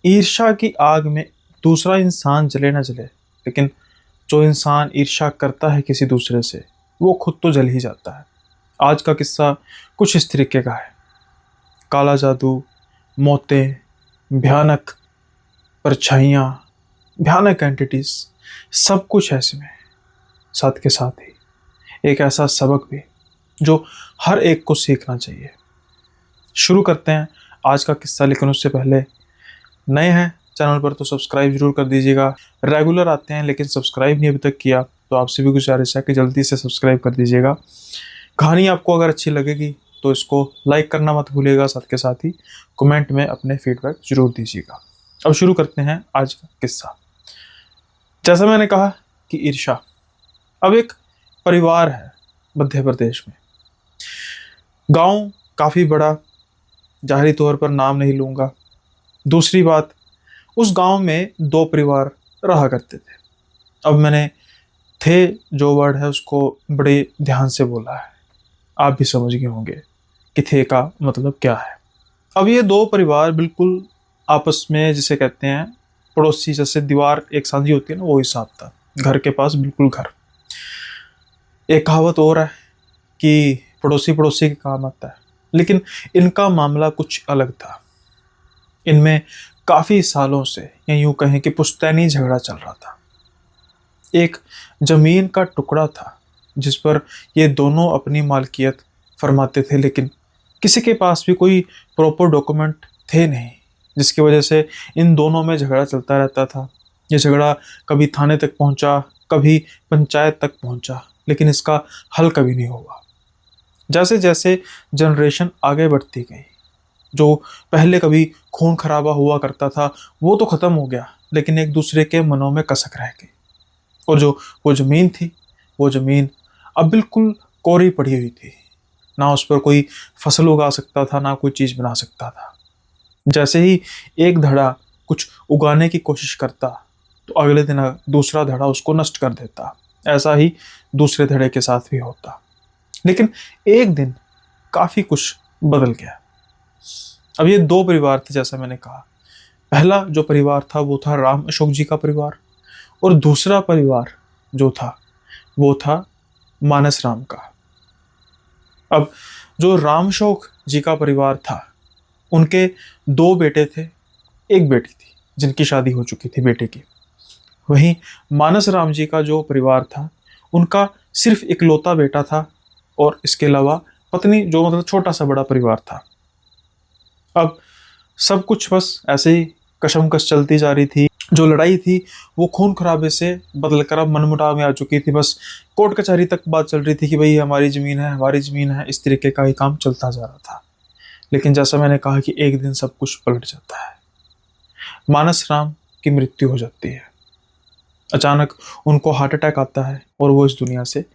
ईर्ष्या की आग में दूसरा इंसान जले ना जले, लेकिन जो इंसान ईर्ष्या करता है किसी दूसरे से, वो खुद तो जल ही जाता है। आज का किस्सा कुछ इस तरीके का है। काला जादू, मौतें, भयानक परछाइयाँ, भयानक एंटिटीज, सब कुछ है इसमें। साथ के साथ ही एक ऐसा सबक भी जो हर एक को सीखना चाहिए। शुरू करते हैं आज का किस्सा, लेकिन उससे पहले नए हैं चैनल पर तो सब्सक्राइब जरूर कर दीजिएगा। रेगुलर आते हैं लेकिन सब्सक्राइब नहीं अभी तक किया, तो आपसे भी गुजारिश है कि जल्दी से सब्सक्राइब कर दीजिएगा। कहानी आपको अगर अच्छी लगेगी तो इसको लाइक करना मत भूलिएगा, साथ के साथ ही कमेंट में अपने फीडबैक जरूर दीजिएगा। अब शुरू करते हैं आज का किस्सा। जैसा मैंने कहा कि ईर्ष्या। अब एक परिवार है मध्य प्रदेश में। गांव काफ़ी बड़ा, जाहिरी तौर पर नाम नहीं लूँगा। दूसरी बात, उस गांव में दो परिवार रहा करते थे। अब मैंने थे जो वर्ड है उसको बड़े ध्यान से बोला है, आप भी समझ गए होंगे कि थे का मतलब क्या है। अब ये दो परिवार बिल्कुल आपस में, जिसे कहते हैं पड़ोसी, जैसे दीवार एक सांझी होती है ना, वो हिसाब था। घर के पास बिल्कुल घर। एक कहावत और है कि पड़ोसी पड़ोसी के काम आता है, लेकिन इनका मामला कुछ अलग था। इनमें काफी सालों से, या यूं कहें कि पुश्तैनी झगड़ा चल रहा था। एक जमीन का टुकड़ा था जिस पर ये दोनों अपनी मालकियत फरमाते थे, लेकिन किसी के पास भी कोई प्रॉपर डॉक्यूमेंट थे नहीं, जिसकी वजह से इन दोनों में झगड़ा चलता रहता था। ये झगड़ा कभी थाने तक पहुंचा, कभी पंचायत तक पहुंचा, लेकिन इसका हल कभी नहीं हुआ। जैसे जैसे जनरेशन आगे बढ़ती गई, जो पहले कभी खून खराबा हुआ करता था वो तो खत्म हो गया, लेकिन एक दूसरे के मनों में कसक रह गई। और जो वो जमीन थी, वो जमीन अब बिल्कुल कोरी पड़ी हुई थी। ना उस पर कोई फसल उगा सकता था, ना कोई चीज बना सकता था। जैसे ही एक धड़ा कुछ उगाने की कोशिश करता, तो अगले दिन दूसरा धड़ा उसको नष्ट कर देता। ऐसा ही दूसरे धड़े के साथ भी होता। लेकिन एक दिन काफी कुछ बदल गया। अब ये दो परिवार थे, जैसा मैंने कहा। पहला जो परिवार था वो था राम अशोक जी का परिवार, और दूसरा परिवार जो था वो था मानस राम का। अब जो राम अशोक जी का परिवार था, उनके दो बेटे थे, एक बेटी थी जिनकी शादी हो चुकी थी बेटे की। वहीं मानस राम जी का जो परिवार था, उनका सिर्फ इकलौता बेटा था, और इसके अलावा पत्नी, जो मतलब छोटा सा बड़ा परिवार था। अब सब कुछ बस ऐसे ही कशमकश चलती जा रही थी। जो लड़ाई थी वो खून खराबे से बदलकर अब मनमुटाव में आ चुकी थी। बस कोर्ट कचहरी तक बात चल रही थी कि भाई हमारी ज़मीन है, हमारी ज़मीन है, इस तरीके का ही काम चलता जा रहा था। लेकिन जैसा मैंने कहा कि एक दिन सब कुछ पलट जाता है। मानस राम की मृत्यु हो जाती है। अचानक उनको हार्ट अटैक आता है और वो इस दुनिया से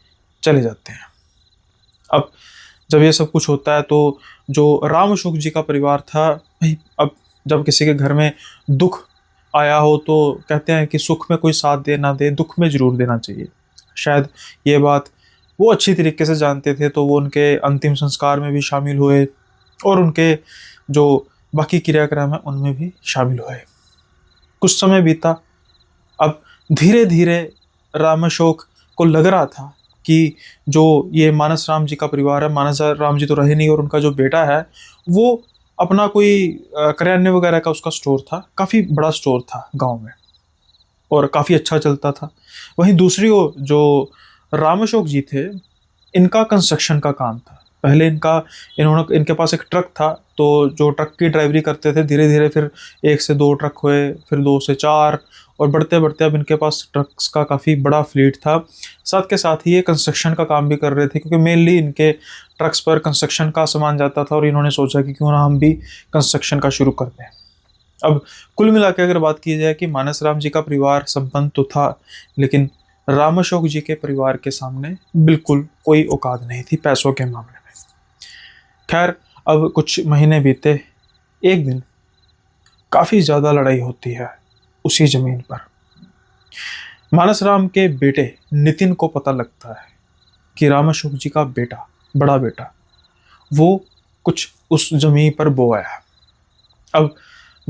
चले जाते हैं। अब जब ये सब कुछ होता है तो जो राम अशोक जी का परिवार था, भाई अब जब किसी के घर में दुख आया हो तो कहते हैं कि सुख में कोई साथ दे ना दे, दुख में जरूर देना चाहिए। शायद ये बात वो अच्छी तरीके से जानते थे, तो वो उनके अंतिम संस्कार में भी शामिल हुए, और उनके जो बाकी क्रियाक्रम है उनमें भी शामिल हुए। कुछ समय बीता। अब धीरे धीरे राम अशोक को लग रहा था कि जो ये मानस राम जी का परिवार है, मानस राम जी तो रहे नहीं, और उनका जो बेटा है वो अपना कोई करियाने वगैरह का उसका स्टोर था, काफ़ी बड़ा स्टोर था गांव में, और काफ़ी अच्छा चलता था। वहीं दूसरी ओर जो राम अशोक जी थे, इनका कंस्ट्रक्शन का काम था। पहले इनके पास एक ट्रक था, तो जो ट्रक की ड्राइवरी करते थे, धीरे धीरे फिर एक से दो ट्रक हुए, फिर दो से चार, और बढ़ते बढ़ते अब इनके पास ट्रक्स का काफ़ी बड़ा फ्लीट था। साथ के साथ ही ये कंस्ट्रक्शन का काम भी कर रहे थे, क्योंकि मेनली इनके ट्रक्स पर कंस्ट्रक्शन का सामान जाता था, और इन्होंने सोचा कि क्यों ना हम भी कंस्ट्रक्शन का शुरू कर दें। अब कुल मिला के अगर बात की जाए कि मानस राम जी का परिवार संपन्न तो था, लेकिन राम अशोक जी के परिवार के सामने बिल्कुल कोई औकात नहीं थी पैसों के मामले में। खैर, अब कुछ महीने बीते। एक दिन काफी ज्यादा लड़ाई होती है उसी जमीन पर। मानस राम के बेटे नितिन को पता लगता है कि राम अशोक जी का बेटा, बड़ा बेटा, वो कुछ उस जमीन पर बो आया। अब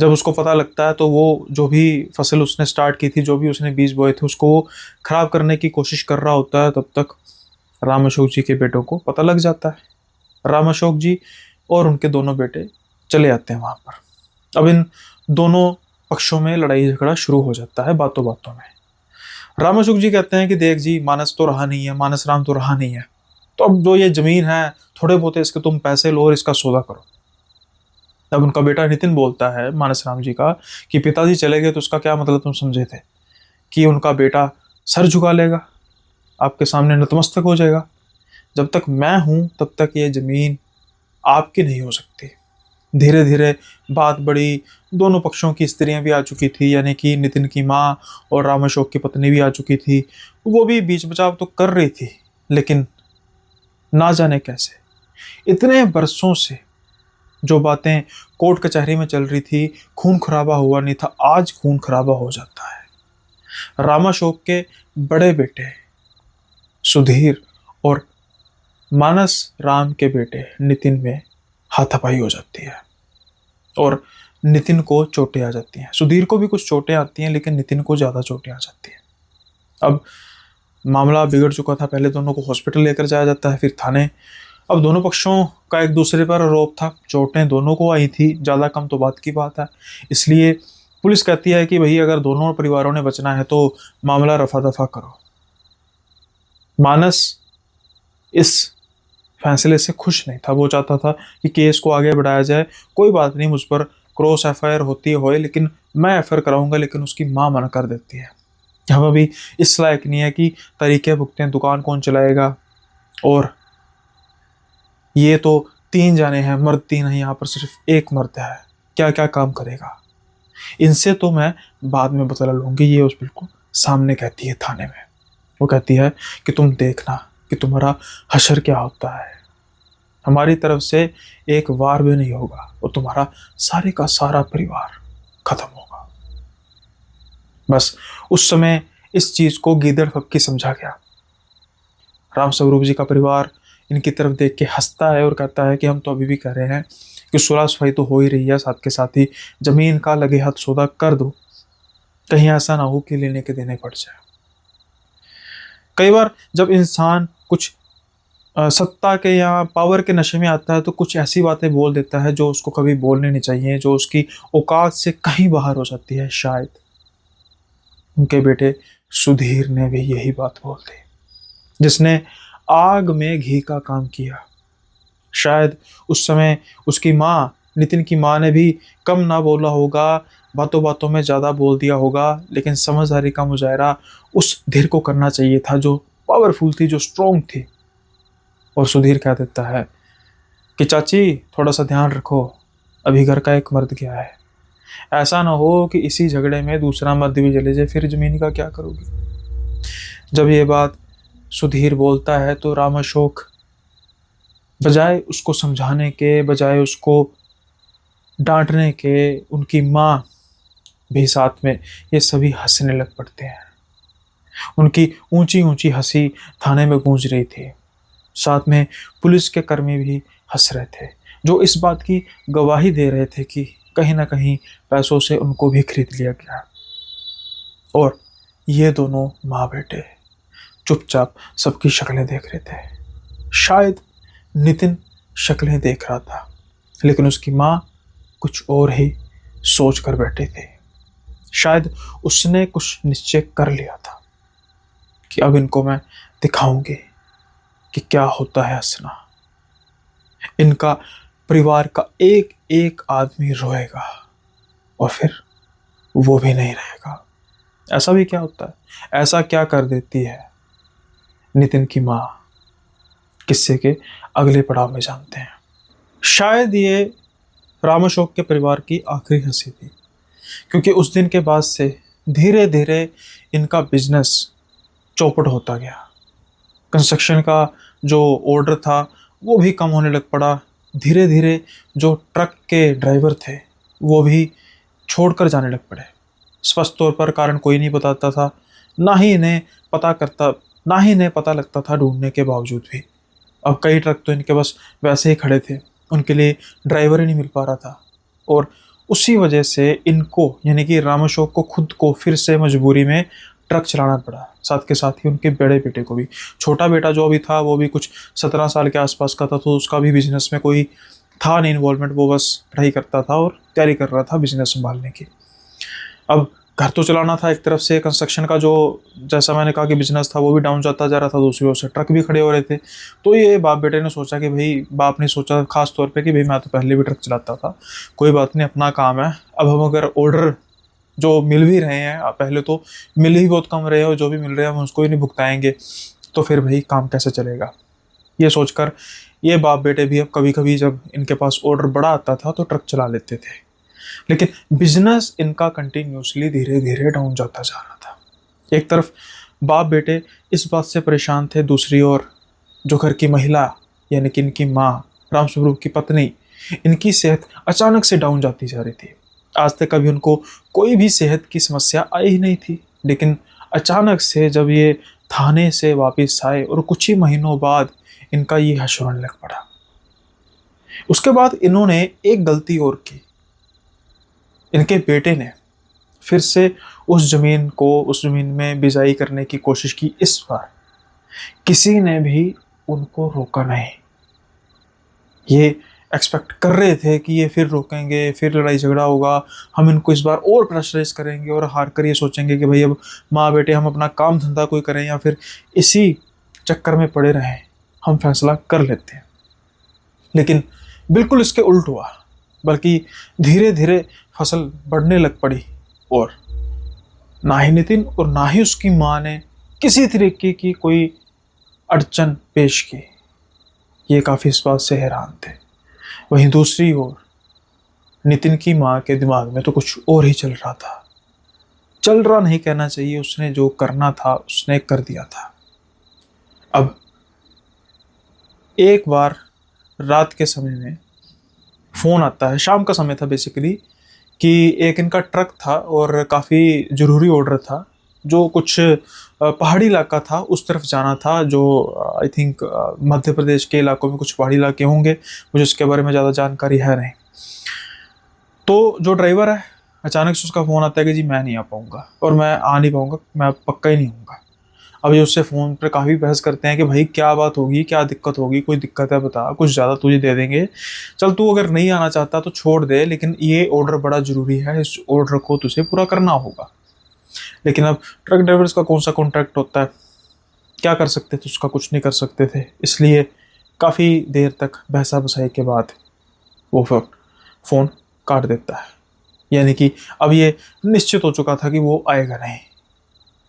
जब उसको पता लगता है तो वो जो भी फसल उसने स्टार्ट की थी, जो भी उसने बीज बोए थे, उसको वो खराब करने की कोशिश कर रहा होता है। तब तक राम अशोक जी के बेटों को पता लग जाता है। राम अशोक जी और उनके दोनों बेटे चले आते हैं वहां पर। अब इन दोनों पक्षों में लड़ाई झगड़ा शुरू हो जाता है बातों बातों में। राम अशोक जी कहते हैं कि देख जी, मानस तो रहा नहीं है, मानस राम तो रहा नहीं है, तो अब जो ये जमीन है, थोड़े बहुत इसके तुम पैसे लो और इसका सौदा करो। तब उनका बेटा नितिन बोलता है मानस राम जी का कि पिताजी चले गए तो उसका क्या मतलब तुम समझे थे? कि उनका बेटा सर झुका लेगा, आपके सामने नतमस्तक हो जाएगा। जब तक मैं हूं तब तक ये जमीन आपकी नहीं हो सकती। धीरे धीरे बात बढ़ी। दोनों पक्षों की स्त्रियां भी आ चुकी थी, यानी कि नितिन की माँ और राम अशोक की पत्नी भी आ चुकी थी। वो भी बीच बचाव तो कर रही थी, लेकिन ना जाने कैसे इतने बरसों से जो बातें कोर्ट कचहरी में चल रही थी, खून खराबा हुआ नहीं था, आज खून खराबा हो जाता है। राम अशोक के बड़े बेटे सुधीर और मानस राम के बेटे नितिन में हाथापाई हो जाती है और नितिन को चोटें आ जाती हैं। सुधीर को भी कुछ चोटें आती हैं, लेकिन नितिन को ज़्यादा चोटें आ जाती हैं। अब मामला बिगड़ चुका था। पहले दोनों को हॉस्पिटल लेकर जाया जाता है, फिर थाने। अब दोनों पक्षों का एक दूसरे पर आरोप था, चोटें दोनों को आई थी, ज़्यादा कम तो बात की बात है। इसलिए पुलिस कहती है कि भाई अगर दोनों परिवारों ने बचना है तो मामला रफा दफा करो। मानस इस फैसले से खुश नहीं था। वो चाहता था कि केस को आगे बढ़ाया जाए, कोई बात नहीं, मुझ पर क्रॉस एफआईआर होती है, लेकिन मैं एफआईआर कराऊंगा। लेकिन उसकी माँ मना कर देती है। हम अभी इस लायक नहीं है कि तरीके भुगतें, दुकान कौन चलाएगा, और ये तो तीन जाने हैं, मर्द तीन है, यहाँ पर सिर्फ एक मर्द है, क्या क्या काम करेगा। इनसे तो मैं बाद में बदला लूंगी, ये उस बिल्कुल सामने कहती है थाने में। वो कहती है कि तुम देखना कि तुम्हारा हशर क्या होता है। हमारी तरफ से एक वार भी नहीं होगा और तुम्हारा सारे का सारा परिवार खत्म होगा। बस उस समय इस चीज को गीदड़ फक्की समझा गया। राम स्वरूप जी का परिवार इनकी तरफ देख के हंसता है और कहता है कि हम तो अभी भी कह रहे हैं कि सुलह सफाई तो हो ही रही है, साथ के साथ ही जमीन का लगे हाथ सौदा कर दो, कहीं ऐसा ना हो कि लेने के देने पड़ जाए। कई बार जब इंसान कुछ सत्ता के या पावर के नशे में आता है तो कुछ ऐसी बातें बोल देता है जो उसको कभी बोलनी नहीं चाहिए, जो उसकी औकात से कहीं बाहर हो जाती है। शायद उनके बेटे सुधीर ने भी यही बात बोल दी, जिसने आग में घी का काम किया। शायद उस समय उसकी माँ, नितिन की माँ ने भी कम ना बोला होगा, बातों बातों में ज़्यादा बोल दिया होगा, लेकिन समझदारी का मुजाहरा उस धीर को करना चाहिए था जो पावरफुल थी, जो स्ट्रोंग थी। और सुधीर कह देता है कि चाची थोड़ा सा ध्यान रखो, अभी घर का एक मर्द गया है, ऐसा ना हो कि इसी झगड़े में दूसरा मर्द भी जले जाए, फिर जमीन का क्या करोगी। जब ये बात सुधीर बोलता है तो राम अशोक बजाय उसको समझाने के, बजाय उसको डांटने के, उनकी माँ भी साथ में, ये सभी हंसने लग पड़ते हैं। उनकी ऊंची ऊंची हंसी थाने में गूंज रही थी। साथ में पुलिस के कर्मी भी हंस रहे थे, जो इस बात की गवाही दे रहे थे कि कहीं ना कहीं पैसों से उनको भी खरीद लिया गया। और ये दोनों माँ बेटे चुपचाप सबकी शक्लें देख रहे थे। शायद नितिन शक्लें देख रहा था, लेकिन उसकी माँ कुछ और ही सोच कर बैठी थी। शायद उसने कुछ निश्चय कर लिया था कि अब इनको मैं दिखाऊंगी कि क्या होता है हंसना। इनका परिवार का एक एक आदमी रोएगा और फिर वो भी नहीं रहेगा। ऐसा भी क्या होता है, ऐसा क्या कर देती है नितिन की माँ, किस्से के अगले पड़ाव में जानते हैं। शायद ये राम अशोक के परिवार की आखिरी हंसी थी, क्योंकि उस दिन के बाद से धीरे धीरे इनका बिजनेस चौपट होता गया। कंस्ट्रक्शन का जो ऑर्डर था वो भी कम होने लग पड़ा। धीरे धीरे जो ट्रक के ड्राइवर थे वो भी छोड़कर जाने लग पड़े। स्पष्ट तौर पर कारण कोई नहीं बताता था, ना ही इन्हें ना ही इन्हें पता लगता था ढूंढने के बावजूद भी। अब कई ट्रक तो इनके बस वैसे ही खड़े थे, उनके लिए ड्राइवर ही नहीं मिल पा रहा था। और उसी वजह से इनको यानी कि राम अशोक को खुद को फिर से मजबूरी में ट्रक चलाना पड़ा, साथ के साथ ही उनके बड़े बेटे को भी। छोटा बेटा जो भी था वो भी कुछ 17 साल के आसपास का था, तो उसका भी बिजनेस में कोई था नहीं इन्वॉल्वमेंट, वो बस पढ़ाई करता था और तैयारी कर रहा था बिजनेस संभालने की। अब घर तो चलाना था, एक तरफ से कंस्ट्रक्शन का जो जैसा मैंने कहा कि बिजनेस था वो भी डाउन जाता जा रहा था, दूसरी ओर से ट्रक भी खड़े हो रहे थे। तो ये बाप बेटे ने सोचा कि भाई, बाप ने सोचा खास तौर पे कि भाई मैं तो पहले भी ट्रक चलाता था, कोई बात नहीं, अपना काम है। अब हम अगर ऑर्डर जो मिल भी रहे हैं, पहले तो मिल ही बहुत कम रहे हैं और जो भी मिल रहे हैं हम उसको ही नहीं भुगताएंगे, तो फिर भाई काम कैसे चलेगा। ये सोचकर ये बाप बेटे भी अब कभी कभी जब इनके पास ऑर्डर बड़ा आता था तो ट्रक चला लेते थे। लेकिन बिजनेस इनका कंटिन्यूसली धीरे धीरे डाउन जाता जा रहा था। एक तरफ बाप बेटे इस बात से परेशान थे, दूसरी ओर जो घर की महिला यानी कि इनकी माँ, राम स्वरूप की पत्नी, इनकी सेहत अचानक से डाउन जाती जा रही थी। आज तक कभी उनको कोई भी सेहत की समस्या आई ही नहीं थी, लेकिन अचानक से जब ये थाने से वापस आए और कुछ ही महीनों बाद इनका ये हश्र होने लग पड़ा। उसके बाद इन्होंने एक गलती और की। इनके बेटे ने फिर से उस जमीन में बिजाई करने की कोशिश की। इस बार किसी ने भी उनको रोका नहीं। ये एक्सपेक्ट कर रहे थे कि ये फिर रोकेंगे, फिर लड़ाई झगड़ा होगा, हम इनको इस बार और प्रेशराइज करेंगे और हार कर ये सोचेंगे कि भाई अब माँ बेटे हम अपना काम धंधा कोई करें या फिर इसी चक्कर में पड़े रहें, हम फैसला कर लेते हैं। लेकिन बिल्कुल इसके उल्ट हुआ, बल्कि धीरे धीरे फसल बढ़ने लग पड़ी और ना ही नितिन और ना ही उसकी माँ ने किसी तरीके की कोई अड़चन पेश की। ये काफ़ी इस बात से हैरान थे। वहीं दूसरी ओर नितिन की माँ के दिमाग में तो कुछ और ही चल रहा था। चल रहा नहीं कहना चाहिए, उसने जो करना था उसने कर दिया था। अब एक बार रात के समय में फ़ोन आता है, शाम का समय था बेसिकली, कि एक इनका ट्रक था और काफ़ी ज़रूरी ऑर्डर था, जो कुछ पहाड़ी इलाका था उस तरफ जाना था, जो आई थिंक मध्य प्रदेश के इलाकों में कुछ पहाड़ी इलाके होंगे, मुझे उसके बारे में ज़्यादा जानकारी है नहीं। तो जो ड्राइवर है, अचानक से उसका फ़ोन आता है कि जी मैं नहीं आ पाऊँगा और मैं आ नहीं पाऊँगा, मैं पक्का ही नहीं हूँगा। अब ये उससे फ़ोन पर काफ़ी बहस करते हैं कि भाई क्या बात होगी, क्या दिक्कत होगी, कोई दिक्कत है बता, कुछ ज़्यादा तुझे दे देंगे, चल तू अगर नहीं आना चाहता तो छोड़ दे, लेकिन ये ऑर्डर बड़ा ज़रूरी है, इस ऑर्डर को तुझे पूरा करना होगा। लेकिन अब ट्रक ड्राइवर्स का कौन सा कॉन्ट्रैक्ट होता है, क्या कर सकते थे, उसका कुछ नहीं कर सकते थे। इसलिए काफ़ी देर तक बहसा बसाई के बाद वो फ़ोन काट देता है। यानी कि अब ये निश्चित हो चुका था कि वो आएगा नहीं।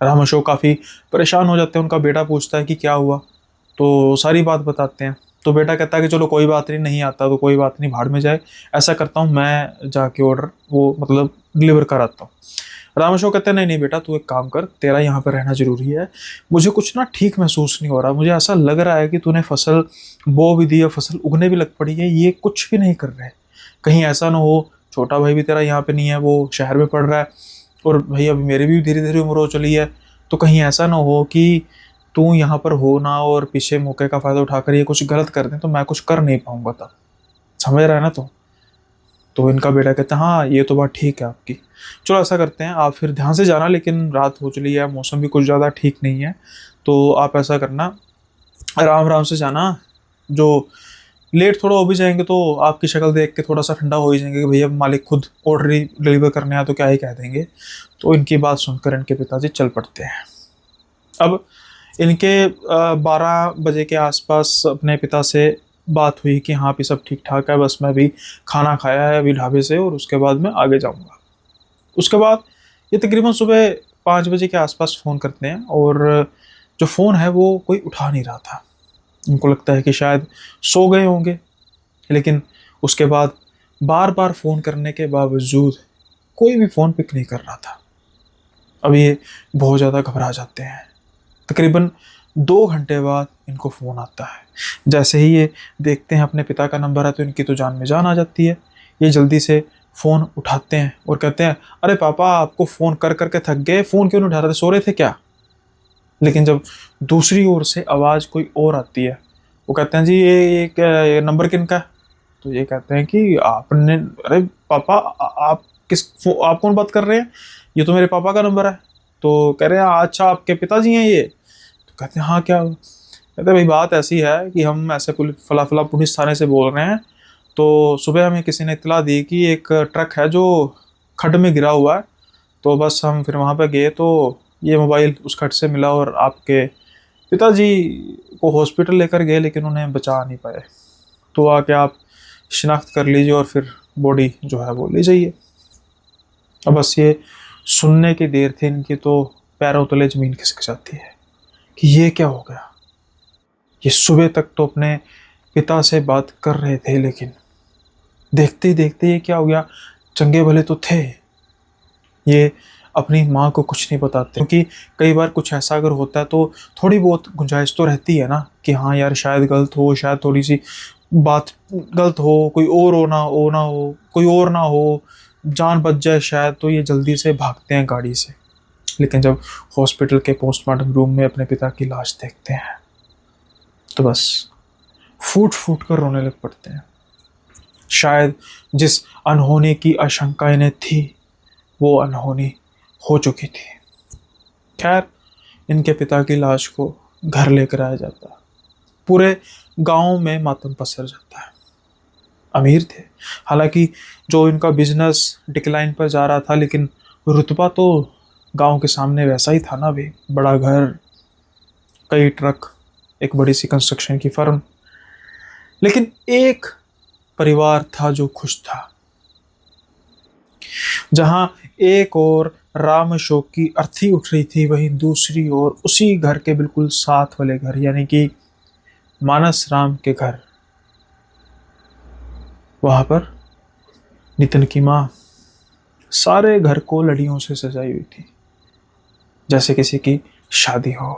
राम अशोक काफ़ी परेशान हो जाते हैं। उनका बेटा पूछता है कि क्या हुआ, तो सारी बात बताते हैं। तो बेटा कहता है कि चलो कोई बात नहीं, नहीं आता तो कोई बात नहीं, भाड़ में जाए, ऐसा करता हूँ मैं जाके ऑर्डर वो मतलब डिलीवर कराता हूँ। राम अशोक कहते हैं नहीं नहीं बेटा, तू एक काम कर, तेरा यहाँ पर रहना जरूरी है, मुझे कुछ ना ठीक महसूस नहीं हो रहा, मुझे ऐसा लग रहा है कि तूने फसल बो भी दी है, फसल उगने भी लग पड़ी है, ये कुछ भी नहीं कर रहे। कहीं ऐसा ना हो छोटा भाई भी तेरा यहाँ पे नहीं है, वो शहर में पढ़ रहा है, और भाई अभी मेरी भी धीरे धीरे उम्र हो चली है, तो कहीं ऐसा ना हो कि तू यहाँ पर हो ना और पीछे मौके का फ़ायदा उठाकर ये कुछ गलत कर दें, तो मैं कुछ कर नहीं पाऊँगा तब, समझ रहा है ना। तो इनका बेटा कहता है हाँ ये तो बात ठीक है आपकी, चलो ऐसा करते हैं, आप फिर ध्यान से जाना, लेकिन रात हो चली है, मौसम भी कुछ ज़्यादा ठीक नहीं है, तो आप ऐसा करना आराम आराम से जाना, जो लेट थोड़ा हो भी जाएंगे तो आपकी शक्ल देख के थोड़ा सा ठंडा हो ही जाएंगे कि भैया मालिक खुद ऑर्डर ही डिलीवर करने आया तो क्या ही कह देंगे। तो इनकी बात सुनकर इनके पिताजी चल पड़ते हैं। अब इनके 12 बजे के आसपास अपने पिता से बात हुई कि हाँ भी सब ठीक ठाक है, बस मैं भी खाना खाया है अभी ढाबे से और उसके बाद मैं आगे जाऊँगा। उसके बाद ये तकरीबन सुबह 5 बजे के आसपास फ़ोन करते हैं और जो फ़ोन है वो कोई उठा नहीं रहा था। उनको लगता है कि शायद सो गए होंगे, लेकिन उसके बाद बार बार फ़ोन करने के बावजूद कोई भी फ़ोन पिक नहीं कर रहा था। अब ये बहुत ज़्यादा घबरा जाते हैं। तकरीबन 2 घंटे बाद इनको फ़ोन आता है। जैसे ही ये देखते हैं अपने पिता का नंबर है तो इनकी तो जान में जान आ जाती है। ये जल्दी से फ़ोन उठाते हैं और कहते हैं अरे पापा आपको फ़ोन कर करके थक गए, फ़ोन क्यों नहीं उठा रहे थे, सो रहे थे क्या। लेकिन जब दूसरी ओर से आवाज़ कोई और आती है, वो कहते हैं जी ये नंबर किनका है। तो ये कहते हैं कि आपने, अरे पापा आप कौन बात कर रहे हैं, ये तो मेरे पापा का नंबर है। तो कह रहे हैं अच्छा आपके पिताजी हैं ये। तो कहते हैं हाँ क्या हुआ? कहते हैं भाई बात ऐसी है कि हम ऐसे फला फला पुलिस थाने से बोल रहे हैं। तो सुबह हमें किसी ने इत्तला दी कि एक ट्रक है जो खड्ड में गिरा हुआ है। तो बस हम फिर वहाँ पे गए तो ये मोबाइल उस खड्ड से मिला और आपके पिताजी को हॉस्पिटल लेकर गए लेकिन उन्हें बचा नहीं पाए। तो आके आप शिनाख्त कर लीजिए और फिर बॉडी जो है वो ले जाइए। अब बस ये सुनने की देर थी इनकी तो पैरों तले जमीन खिसक जाती है कि ये क्या हो गया। ये सुबह तक तो अपने पिता से बात कर रहे थे लेकिन देखते ही देखते ये क्या हो गया। चंगे भले तो थे, ये अपनी माँ को कुछ नहीं बताते क्योंकि कई बार कुछ ऐसा अगर होता है तो थोड़ी बहुत गुंजाइश तो रहती है ना कि हाँ यार शायद गलत हो, शायद थोड़ी सी बात गलत हो, कोई और हो, कोई और ना हो, जान बच जाए शायद। तो ये जल्दी से भागते हैं गाड़ी से। लेकिन जब हॉस्पिटल के पोस्टमार्टम रूम में अपने पिता की लाश देखते हैं तो बस फूट फूट कर रोने लग पड़ते हैं। शायद जिस अनहोनी की आशंका इन्हें थी वो अनहोनी हो चुकी थी। खैर इनके पिता की लाश को घर लेकर आया जाता, पूरे गांव में मातम पसर जाता है। अमीर थे हालांकि, जो इनका बिजनेस डिक्लाइन पर जा रहा था, लेकिन रुतबा तो गांव के सामने वैसा ही था ना भी, बड़ा घर, कई ट्रक, एक बड़ी सी कंस्ट्रक्शन की फर्म। लेकिन एक परिवार था जो खुश था। जहां एक और राम अशोक की अर्थी उठ रही थी, वहीं दूसरी ओर उसी घर के बिल्कुल साथ वाले घर यानी कि मानस राम के घर, वहां पर नितिन की माँ सारे घर को लड़ियों से सजाई हुई थी, जैसे किसी की शादी हो,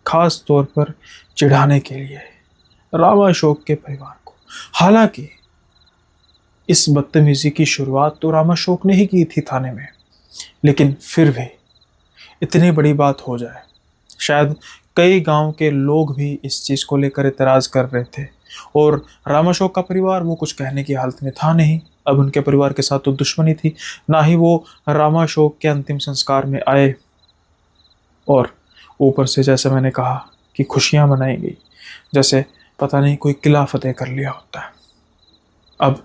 खास तौर पर चिढ़ाने के लिए राम अशोक के परिवार को। हालांकि इस बदतमीजी की शुरुआत तो राम अशोक ने ही की थी थाने में, लेकिन फिर भी इतनी बड़ी बात हो जाए, शायद कई गांव के लोग भी इस चीज को लेकर इतराज कर रहे थे। और राम अशोक का परिवार वो कुछ कहने की हालत में था नहीं। अब उनके परिवार के साथ तो दुश्मनी थी, ना ही वो राम अशोक के अंतिम संस्कार में आए। और ऊपर से जैसे मैंने कहा कि खुशियां मनाई गई, जैसे पता नहीं कोई किला फतेह कर लिया होता है। अब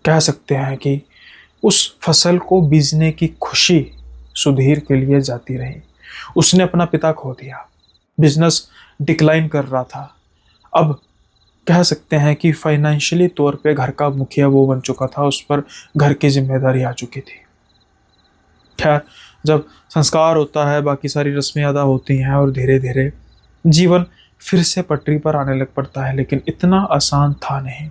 कह सकते हैं कि उस फसल को बीजने की खुशी सुधीर के लिए जाती रही। उसने अपना पिता खो दिया, बिजनेस डिक्लाइन कर रहा था। अब कह सकते हैं कि फाइनेंशियली तौर पे घर का मुखिया वो बन चुका था, उस पर घर की जिम्मेदारी आ चुकी थी। खैर जब संस्कार होता है, बाकी सारी रस्में अदा होती हैं और धीरे धीरे जीवन फिर से पटरी पर आने लग पड़ता है। लेकिन इतना आसान था नहीं,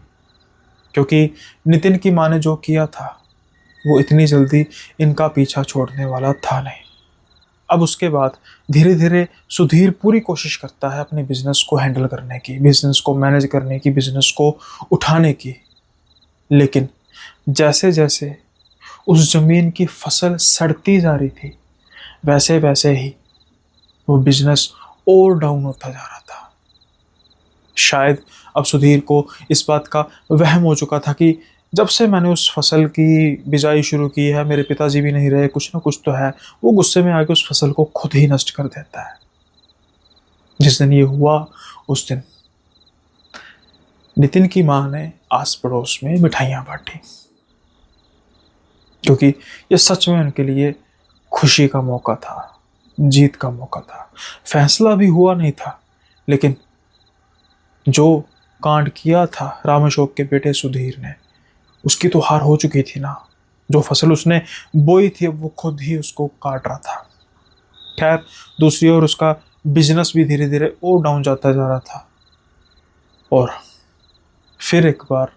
क्योंकि नितिन की माँ ने जो किया था वो इतनी जल्दी इनका पीछा छोड़ने वाला था नहीं। अब उसके बाद धीरे धीरे सुधीर पूरी कोशिश करता है अपने बिजनेस को हैंडल करने की, बिजनेस को मैनेज करने की, बिजनेस को उठाने की। लेकिन जैसे जैसे उस जमीन की फसल सड़ती जा रही थी, वैसे वैसे ही वो बिजनेस और डाउन होता जा रहा था। शायद अब सुधीर को इस बात का वहम हो चुका था कि जब से मैंने उस फसल की बिजाई शुरू की है, मेरे पिताजी भी नहीं रहे, कुछ ना कुछ तो है। वो गुस्से में आके उस फसल को खुद ही नष्ट कर देता है। जिस दिन ये हुआ उस दिन नितिन की माँ ने आस पड़ोस में मिठाइयाँ बांटी, क्योंकि ये सच में उनके लिए खुशी का मौका था, जीत का मौका था। फैसला भी हुआ नहीं था, लेकिन जो कांड किया था राम अशोक के बेटे सुधीर ने, उसकी तो हार हो चुकी थी ना। जो फसल उसने बोई थी अब वो खुद ही उसको काट रहा था। खैर दूसरी ओर उसका बिजनेस भी धीरे धीरे और डाउन जाता जा रहा था। और फिर एक बार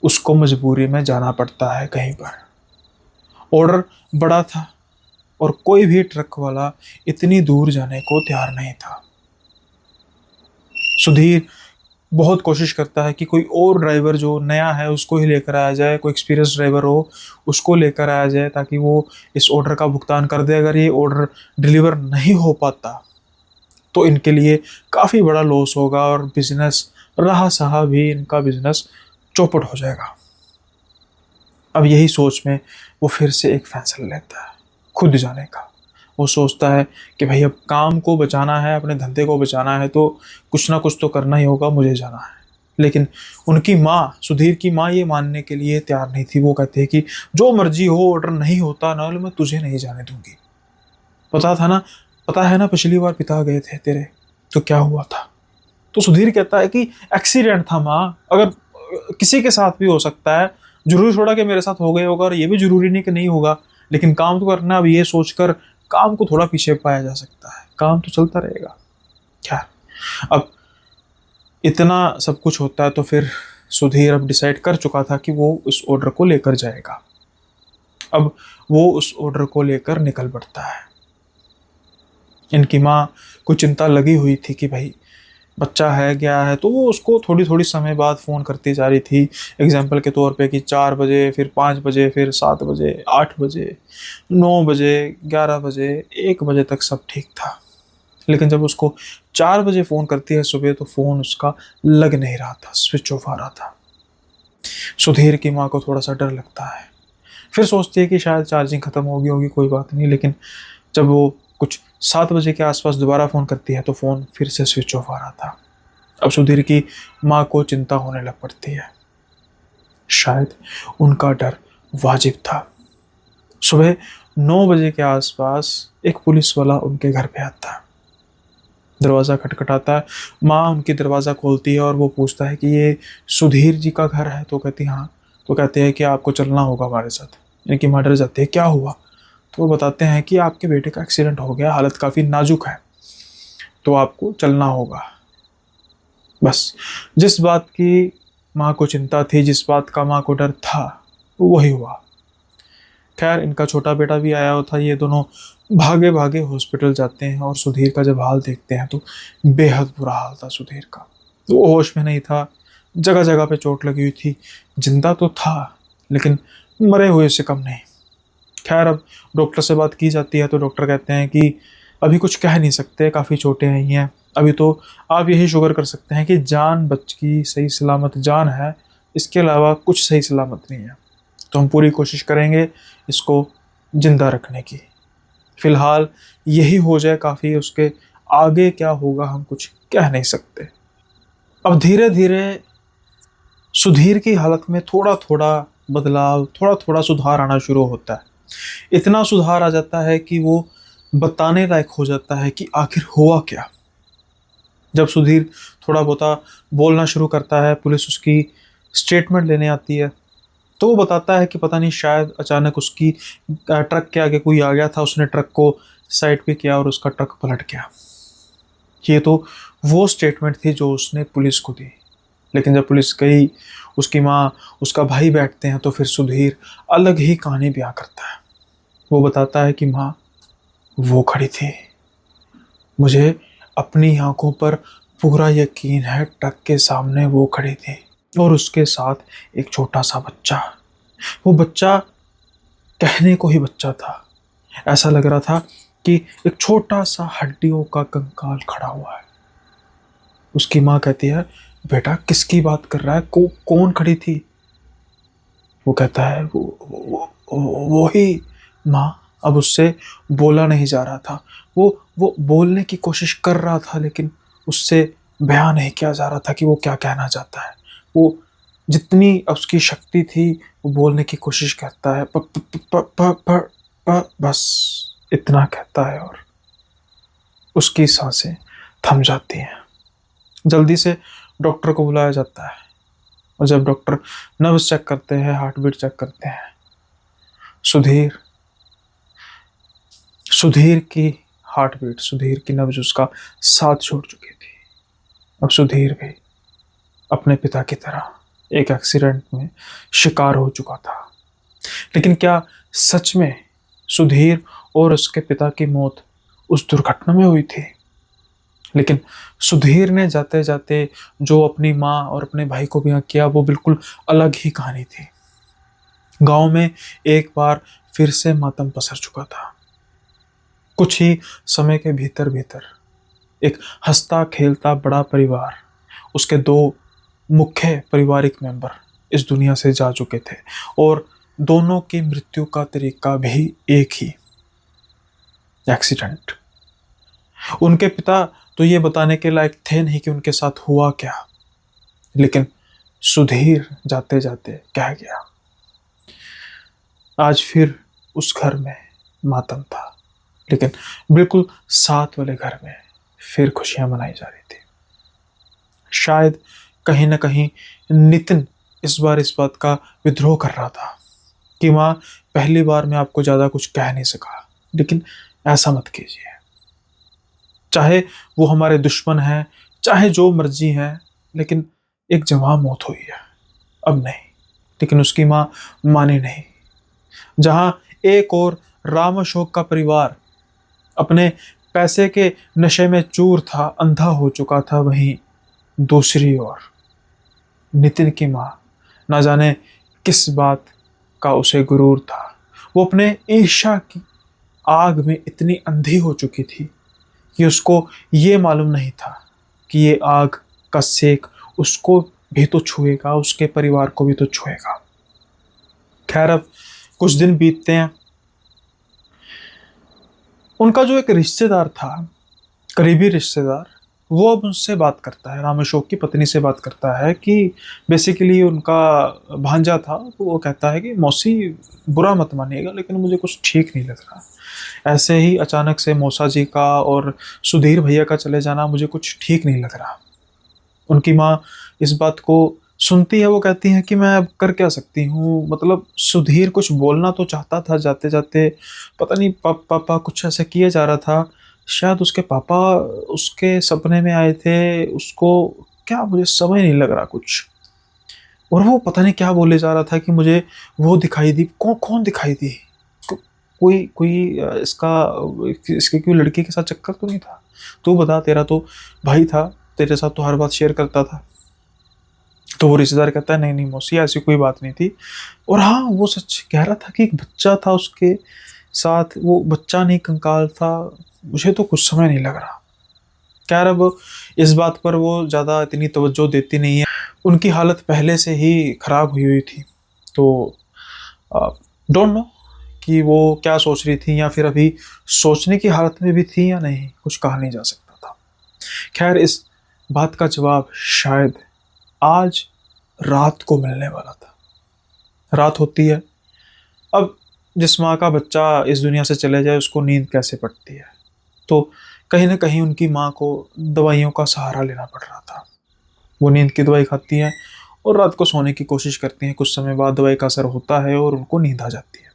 उसको मजबूरी में जाना पड़ता है कहीं पर। ऑर्डर बड़ा था और कोई भी ट्रक वाला इतनी दूर जाने को तैयार नहीं था। सुधीर बहुत कोशिश करता है कि कोई और ड्राइवर जो नया है उसको ही लेकर आया जाए, कोई एक्सपीरियंस ड्राइवर हो उसको लेकर आया जाए, ताकि वो इस ऑर्डर का भुगतान कर दे। अगर ये ऑर्डर डिलीवर नहीं हो पाता तो इनके लिए काफ़ी बड़ा लॉस होगा और बिजनेस रहा सहा भी इनका बिजनेस चौपट हो जाएगा। अब यही सोच में वो फिर से एक फैसला लेता है खुद जाने का। वो सोचता है कि भाई अब काम को बचाना है, अपने धंधे को बचाना है, तो कुछ ना कुछ तो करना ही होगा, मुझे जाना है। लेकिन उनकी माँ, सुधीर की माँ, ये मानने के लिए तैयार नहीं थी। वो कहते हैं कि जो मर्जी हो, ऑर्डर नहीं होता ना, मैं तुझे नहीं जाने दूंगी। पता था ना, पता है ना पिछली बार पिता गए थे तेरे, तो क्या हुआ था? तो सुधीर कहता है कि एक्सीडेंट था माँ, अगर किसी के साथ भी हो सकता है, जरूरी थोड़ा कि मेरे साथ हो गया होगा, और ये भी जरूरी नहीं कि नहीं होगा, लेकिन काम तो करना है। अब ये सोचकर काम को थोड़ा पीछे पाया जा सकता है, काम तो चलता रहेगा। क्या अब इतना सब कुछ होता है तो फिर सुधीर अब डिसाइड कर चुका था कि वो उस ऑर्डर को लेकर जाएगा। अब वो उस ऑर्डर को लेकर निकल पड़ता है। इनकी माँ को चिंता लगी हुई थी कि भाई बच्चा है क्या है, तो वो उसको थोड़ी थोड़ी समय बाद फ़ोन करती जा रही थी। एग्जाम्पल के तौर पे कि 4 बजे, फिर 5 बजे, फिर 7 बजे, 8 बजे, 9 बजे, 11 बजे, 1 बजे तक सब ठीक था। लेकिन जब उसको 4 बजे फ़ोन करती है सुबह, तो फ़ोन उसका लग नहीं रहा था, स्विच ऑफ आ रहा था। सुधीर की माँ को थोड़ा सा डर लगता है। फिर सोचती है कि शायद चार्जिंग ख़त्म हो गई होगी, कोई बात नहीं। लेकिन जब वो कुछ 7 बजे के आसपास दोबारा फ़ोन करती है, तो फ़ोन फिर से स्विच ऑफ आ रहा था। अब सुधीर की माँ को चिंता होने लग पड़ती है। शायद उनका डर वाजिब था। सुबह 9 बजे के आसपास एक पुलिस वाला उनके घर पे आता है। दरवाज़ा खटखटाता है। माँ उनकी दरवाज़ा खोलती है और वो पूछता है कि ये सुधीर जी का घर है? तो कहती हाँ। तो कहते हैं कि आपको चलना होगा हमारे साथ। इनकी माँ डर जाती है, क्या हुआ? तो वो बताते हैं कि आपके बेटे का एक्सीडेंट हो गया, हालत काफ़ी नाजुक है, तो आपको चलना होगा। बस जिस बात की माँ को चिंता थी, जिस बात का माँ को डर था, वही हुआ। खैर इनका छोटा बेटा भी आया हुआ था। ये दोनों भागे भागे हॉस्पिटल जाते हैं और सुधीर का जब हाल देखते हैं तो बेहद बुरा हाल था सुधीर का। वो होश में नहीं था, जगह जगह पे चोट लगी हुई थी, जिंदा तो था लेकिन मरे हुए से कम नहीं। खैर अब डॉक्टर से बात की जाती है तो डॉक्टर कहते हैं कि अभी कुछ कह नहीं सकते, काफ़ी चोटें आई हैं, अभी तो आप यही शुक्र कर सकते हैं कि जान बच की, सही सलामत जान है, इसके अलावा कुछ सही सलामत नहीं है। तो हम पूरी कोशिश करेंगे इसको जिंदा रखने की। फिलहाल यही हो जाए काफ़ी, उसके आगे क्या होगा हम कुछ कह नहीं सकते। अब धीरे धीरे सुधीर की हालत में थोड़ा थोड़ा बदलाव, थोड़ा थोड़ा सुधार आना शुरू होता है। इतना सुधार आ जाता है कि वो बताने लायक हो जाता है कि आखिर हुआ क्या। जब सुधीर थोड़ा बहुत बोलना शुरू करता है, पुलिस उसकी स्टेटमेंट लेने आती है, तो वो बताता है कि पता नहीं शायद अचानक उसकी ट्रक के आगे कोई आ गया था, उसने ट्रक को साइड पे किया और उसका ट्रक पलट गया। ये तो वो स्टेटमेंट थी जो उसने पुलिस को दी। लेकिन जब पुलिस गई, उसकी माँ, उसका भाई बैठते हैं, तो फिर सुधीर अलग ही कहानी बयां करता है। वो बताता है कि माँ वो खड़ी थी, मुझे अपनी आंखों पर पूरा यकीन है, ट्रक के सामने वो खड़ी थी और उसके साथ एक छोटा सा बच्चा। वो बच्चा कहने को ही बच्चा था, ऐसा लग रहा था कि एक छोटा सा हड्डियों का कंकाल खड़ा हुआ है। उसकी माँ कहती है, बेटा किसकी बात कर रहा है, कौन खड़ी थी? वो कहता है वो ही माँ। अब उससे बोला नहीं जा रहा था। वो बोलने की कोशिश कर रहा था, लेकिन उससे बयान नहीं किया जा रहा था कि वो क्या कहना चाहता है। वो जितनी उसकी शक्ति थी, वो बोलने की कोशिश करता है, प, प, प, प, प, प, बस इतना कहता है और उसकी सांसें थम जाती हैं। जल्दी से डॉक्टर को बुलाया जाता है और जब डॉक्टर नब्ज चेक करते हैं, हार्ट बीट चेक करते हैं, सुधीर सुधीर की हार्ट बीट, सुधीर की नब्ज उसका साथ छोड़ चुकी थी। अब सुधीर भी अपने पिता की तरह एक एक्सीडेंट में शिकार हो चुका था। लेकिन क्या सच में सुधीर और उसके पिता की मौत उस दुर्घटना में हुई थी? लेकिन सुधीर ने जाते जाते जो अपनी माँ और अपने भाई को बयां किया, वो बिल्कुल अलग ही कहानी थी। गांव में एक बार फिर से मातम पसर चुका था। कुछ ही समय के भीतर भीतर एक हंसता खेलता बड़ा परिवार, उसके दो मुख्य पारिवारिक मेंबर इस दुनिया से जा चुके थे और दोनों की मृत्यु का तरीका भी एक ही, एक्सीडेंट। उनके पिता तो ये बताने के लायक थे नहीं कि उनके साथ हुआ क्या, लेकिन सुधीर जाते जाते कह गया। आज फिर उस घर में मातम था, लेकिन बिल्कुल साथ वाले घर में फिर खुशियां मनाई जा रही थी। शायद कहीं ना कहीं नितिन इस बार इस बात का विद्रोह कर रहा था कि माँ, पहली बार मैं आपको ज्यादा कुछ कह नहीं सका, लेकिन ऐसा मत कीजिए। चाहे वो हमारे दुश्मन हैं, चाहे जो मर्जी है, लेकिन एक जवान मौत हुई है, अब नहीं। लेकिन उसकी माँ मानी नहीं। जहां एक और राम अशोक का परिवार अपने पैसे के नशे में चूर था, अंधा हो चुका था, वहीं दूसरी ओर नितिन की माँ ना जाने किस बात का उसे गुरूर था। वो अपने ईर्ष्या की आग में इतनी अंधी हो चुकी थी कि उसको ये मालूम नहीं था कि ये आग का सेक उसको भी तो छुएगा, उसके परिवार को भी तो छुएगा। खैर, अब कुछ दिन बीतते हैं। उनका जो एक रिश्तेदार था, करीबी रिश्तेदार, वो अब उनसे बात करता है, राम अशोक की पत्नी से बात करता है कि बेसिकली उनका भांजा था, तो वो कहता है कि मौसी बुरा मत मानिएगा, लेकिन मुझे कुछ ठीक नहीं लग रहा। ऐसे ही अचानक से मौसा जी का और सुधीर भैया का चले जाना मुझे कुछ ठीक नहीं लग रहा। उनकी माँ इस बात को सुनती है, वो कहती है कि मैं अब कर क्या सकती हूँ, मतलब सुधीर कुछ बोलना तो चाहता था जाते जाते, पता नहीं पापा कुछ ऐसा किया जा रहा था। शायद उसके पापा उसके सपने में आए थे, उसको क्या, मुझे समझ नहीं लग रहा कुछ। और वो पता नहीं क्या बोले जा रहा था कि मुझे वो दिखाई दी। कौन कौन दिखाई दी? कोई कोई इसके कोई लड़की के साथ चक्कर तो नहीं था? तू बता, तेरा तो भाई था, तेरे साथ तो हर बात शेयर करता था। तो वो रिश्तेदार कहता है, नहीं नहीं मौसी, ऐसी कोई बात नहीं थी। और हाँ, वो सच कह रहा था कि एक बच्चा था उसके साथ, वो बच्चा नहीं कंकाल था। मुझे तो कुछ समय नहीं लग रहा। खैर, अब इस बात पर वो ज़्यादा इतनी तवज्जो देती नहीं है। उनकी हालत पहले से ही खराब हुई हुई थी, तो डोंट नो कि वो क्या सोच रही थी, या फिर अभी सोचने की हालत में भी थी या नहीं, कुछ कहा नहीं जा सकता था। खैर, इस बात का जवाब शायद आज रात को मिलने वाला था। रात होती है। अब जिस माँ का बच्चा इस दुनिया से चले जाए, उसको नींद कैसे पड़ती है? तो कहीं ना कहीं उनकी माँ को दवाइयों का सहारा लेना पड़ रहा था। वो नींद की दवाई खाती हैं और रात को सोने की कोशिश करती हैं। कुछ समय बाद दवाई का असर होता है और उनको नींद आ जाती है।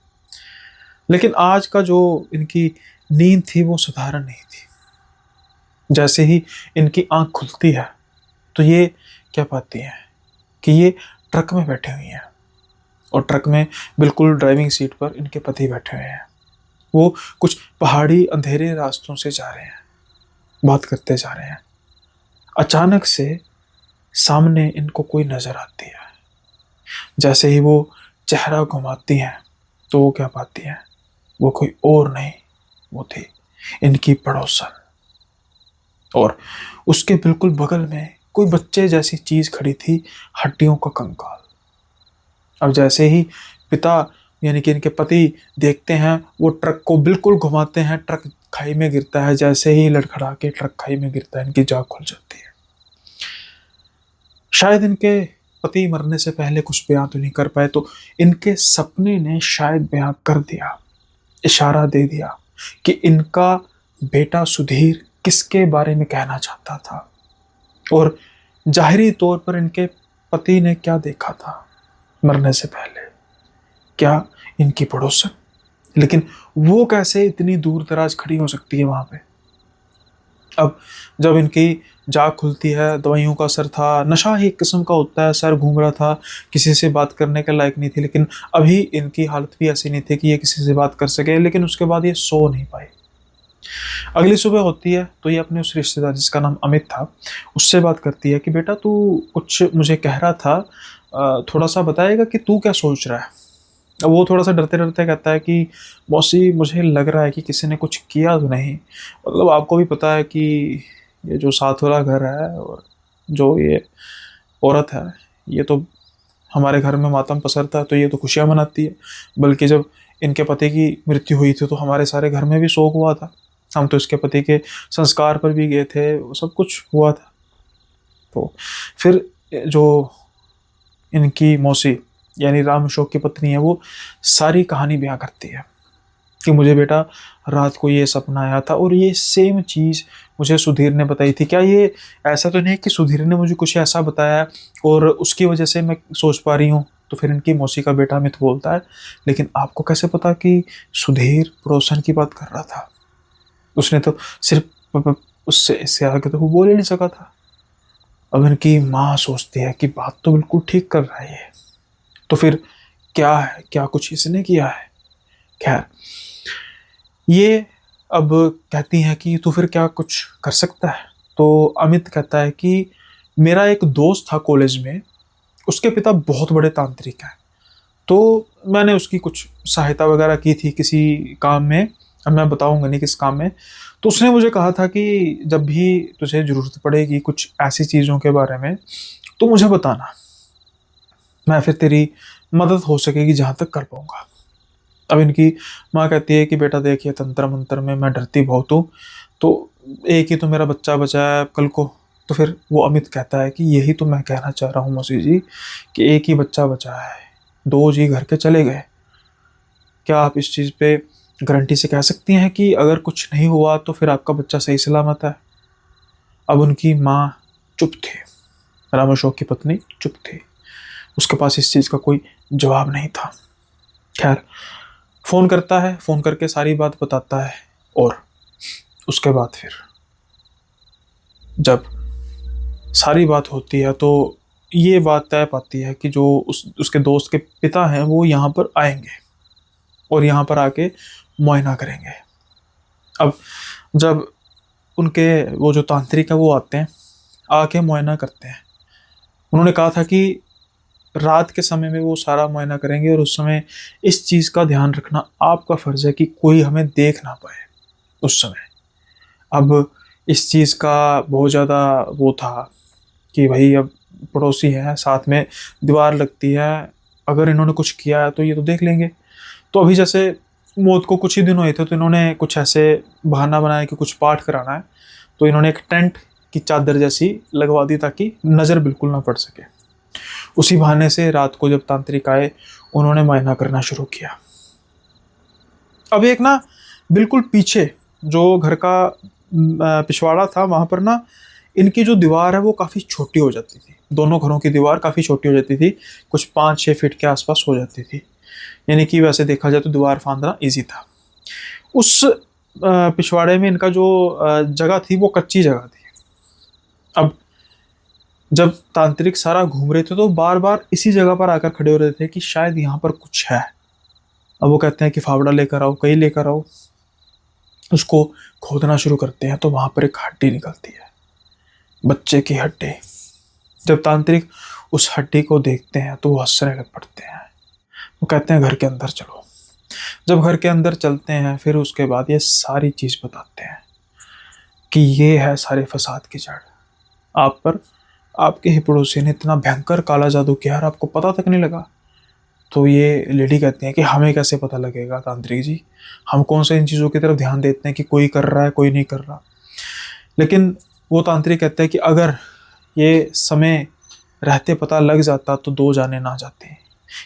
लेकिन आज का जो इनकी नींद थी वो साधारण नहीं थी। जैसे ही इनकी आंख खुलती है तो ये क्या पाती हैं कि ये ट्रक में बैठे हुई हैं, और ट्रक में बिल्कुल ड्राइविंग सीट पर इनके पति बैठे हुए हैं। वो कुछ पहाड़ी अंधेरे रास्तों से जा रहे हैं, बात करते जा रहे हैं। अचानक से सामने इनको कोई नजर आती है। जैसे ही वो चेहरा घुमाती हैं तो वो क्या पाती हैं, वो कोई और नहीं, वो थी इनकी पड़ोसन। और उसके बिल्कुल बगल में कोई बच्चे जैसी चीज खड़ी थी, हड्डियों का कंकाल। अब जैसे ही पिता यानी कि इनके पति देखते हैं, वो ट्रक को बिल्कुल घुमाते हैं, ट्रक खाई में गिरता है। जैसे ही लड़खड़ा के ट्रक खाई में गिरता है, इनकी जाग खुल जाती है। शायद इनके पति मरने से पहले कुछ बयां तो नहीं कर पाए, तो इनके सपने ने शायद बयां कर दिया, इशारा दे दिया कि इनका बेटा सुधीर किसके बारे में कहना चाहता था। और जाहिरी तौर पर इनके पति ने क्या देखा था मरने से पहले? क्या इनकी पड़ोसन? लेकिन वो कैसे इतनी दूर दराज खड़ी हो सकती है वहां पे? अब जब इनकी जाग खुलती है, दवाइयों का असर था, नशा ही एक किस्म का होता है, सर घूम रहा था, किसी से बात करने के लायक नहीं थी। लेकिन अभी इनकी हालत भी ऐसी नहीं थी कि ये किसी से बात कर सके। लेकिन उसके बाद ये सो नहीं पाई। अगली सुबह होती है तो ये अपने उस रिश्तेदार जिसका नाम अमित था, उससे बात करती है कि बेटा, तू कुछ मुझे कह रहा था, थोड़ा सा बताएगा कि तू क्या सोच रहा है? अब वो थोड़ा सा डरते डरते कहता है कि मौसी, मुझे लग रहा है कि किसी ने कुछ किया तो नहीं। मतलब आपको भी पता है कि ये जो साथ वाला घर है और जो ये औरत है, ये तो हमारे घर में मातम पसरता है तो ये तो खुशियाँ मनाती है, बल्कि जब इनके पति की मृत्यु हुई थी तो हमारे सारे घर में भी शोक हुआ था। हम तो इसके पति के संस्कार पर भी गए थे, वो सब कुछ हुआ था। तो फिर जो इनकी मौसी यानी राम अशोक की पत्नी है, वो सारी कहानी बयां करती है कि मुझे बेटा रात को ये सपना आया था और ये सेम चीज़ मुझे सुधीर ने बताई थी। क्या ये ऐसा तो नहीं कि सुधीर ने मुझे कुछ ऐसा बताया और उसकी वजह से मैं सोच पा रही हूँ? तो फिर इनकी मौसी का बेटा अमित बोलता है, लेकिन आपको कैसे पता कि सुधीर पड़ोसन की बात कर रहा था? उसने तो सिर्फ उससे इससे आगे तो वो बोल ही नहीं सका था। अब इनकी माँ सोचती है कि बात तो बिल्कुल ठीक कर रहा है ये, तो फिर क्या है, क्या कुछ इसने किया है? खैर, ये अब कहती हैं कि तू फिर क्या कुछ कर सकता है? तो अमित कहता है कि मेरा एक दोस्त था कॉलेज में, उसके पिता बहुत बड़े तांत्रिक हैं, तो मैंने उसकी कुछ सहायता वगैरह की थी किसी काम में, अब मैं बताऊंगा नहीं किस काम में। तो उसने मुझे कहा था कि जब भी तुझे ज़रूरत पड़ेगी कुछ ऐसी चीज़ों के बारे में तो मुझे बताना, मैं फिर तेरी मदद हो सकेगी जहाँ तक कर पाऊंगा। अब इनकी माँ कहती है कि बेटा देखिए, तंत्र मंत्र में मैं डरती बहुत हूँ, तो एक ही तो मेरा बच्चा बचा है कल को। तो फिर वो अमित कहता है कि यही तो मैं कहना चाह रहा हूँ मौसी जी, कि एक ही बच्चा बचा है, दो जी घर के चले गए। क्या आप इस चीज़ पे गारंटी से कह सकती हैं कि अगर कुछ नहीं हुआ तो फिर आपका बच्चा सही सलामत है? अब उनकी माँ चुप थी, राम अशोक की पत्नी चुप थी, उसके पास इस चीज़ का कोई जवाब नहीं था। खैर, फ़ोन करता है, फ़ोन करके सारी बात बताता है, और उसके बाद फिर जब सारी बात होती है तो ये बात तय पाती है कि जो उसके दोस्त के पिता हैं वो यहाँ पर आएंगे और यहाँ पर आके मुआयना करेंगे। अब जब उनके वो जो तांत्रिक है वो आते हैं, आके मुआयना करते हैं। उन्होंने कहा था कि रात के समय में वो सारा मुआयना करेंगे और उस समय इस चीज़ का ध्यान रखना आपका फ़र्ज़ है कि कोई हमें देख ना पाए उस समय। अब इस चीज़ का बहुत ज़्यादा वो था कि भाई अब पड़ोसी हैं, साथ में दीवार लगती है, अगर इन्होंने कुछ किया है तो ये तो देख लेंगे। तो अभी जैसे मौत को कुछ ही दिन हुए थे तो इन्होंने कुछ ऐसे बहाना बनाया कि कुछ पाठ कराना है, तो इन्होंने एक टेंट की चादर जैसी लगवा दी ताकि नज़र बिल्कुल ना पड़ सके। उसी बहाने से रात को जब तांत्रिक आए, उन्होंने मुआयना करना शुरू किया। अब एक ना बिल्कुल पीछे जो घर का पिछवाड़ा था, वहाँ पर ना इनकी जो दीवार है वो काफ़ी छोटी हो जाती थी। दोनों घरों की दीवार काफ़ी छोटी हो जाती थी, कुछ 5-6 फीट के आसपास हो जाती थी। यानी कि वैसे देखा जाए तो दीवार फांदना ईजी था। उस पिछवाड़े में इनका जो जगह थी वो कच्ची जगह थी। अब जब तांत्रिक सारा घूम रहे थे तो बार बार इसी जगह पर आकर खड़े हो रहे थे कि शायद यहाँ पर कुछ है। अब वो कहते हैं कि फावड़ा लेकर आओ, कहीं लेकर आओ। उसको खोदना शुरू करते हैं तो वहां पर एक हड्डी निकलती है, बच्चे की हड्डी। जब तांत्रिक उस हड्डी को देखते हैं तो वो हंसने लग पड़ते हैं। वो कहते हैं घर के अंदर चलो। जब घर के अंदर चलते हैं फिर उसके बाद ये सारी चीज़ बताते हैं कि ये है सारे फसाद की जड़। आप पर आपके ही पड़ोसी ने इतना भयंकर काला जादू किया और आपको पता तक नहीं लगा। तो ये लेडी कहती हैं कि हमें कैसे पता लगेगा तांत्रिक जी, हम कौन से इन चीज़ों की तरफ ध्यान देते हैं कि कोई कर रहा है कोई नहीं कर रहा। लेकिन वो तांत्रिक कहते हैं कि अगर ये समय रहते पता लग जाता तो दो जाने ना जाते।